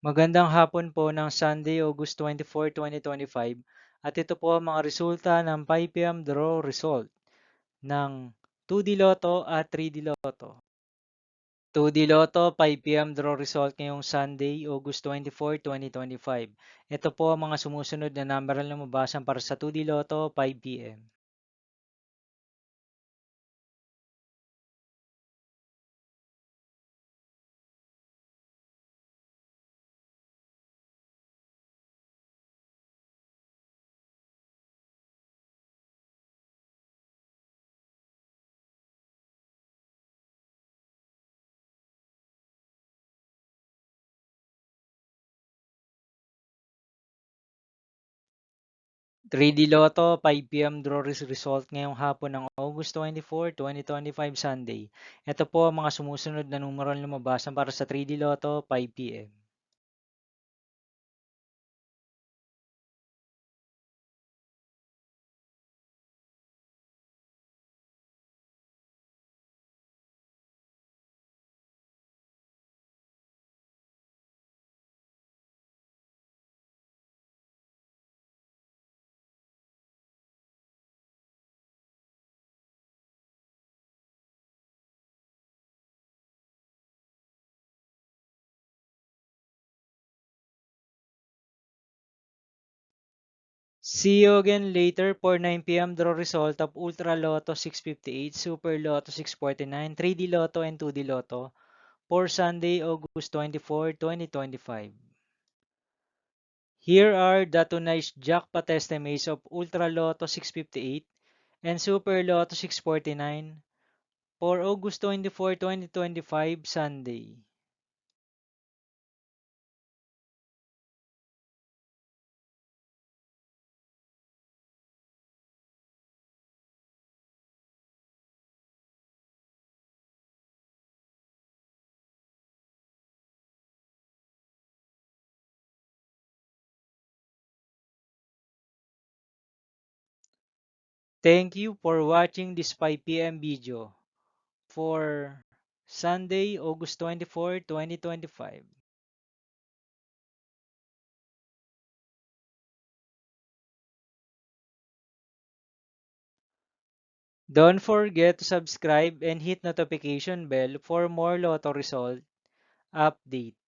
Magandang hapon po ng Sunday, August 24, 2025 at ito po ang mga resulta ng 5 PM draw result ng 2D Lotto at 3D Lotto. 2D Lotto 5 PM draw result ngayong Sunday, August 24, 2025. Ito po ang mga sumusunod na number na lumabasan para sa 2D Lotto 5 PM. 3D Lotto 5 PM draw result ngayong hapon ng August 24, 2025 Sunday. Ito po ang mga sumusunod na numero na lumabasan para sa 3D Lotto 5 PM. 'See you again later for 9 PM draw result of Ultra Lotto 658, Super Lotto 649, 3D Lotto and 2D Lotto for Sunday, August 24, 2025. Here are the tonight's jackpot estimates of Ultra Lotto 658 and Super Lotto 649 for August 24, 2025 Sunday. Thank you for watching this 5 PM video for Sunday, August 24, 2025. Don't forget to subscribe and hit notification bell for more Lotto result update.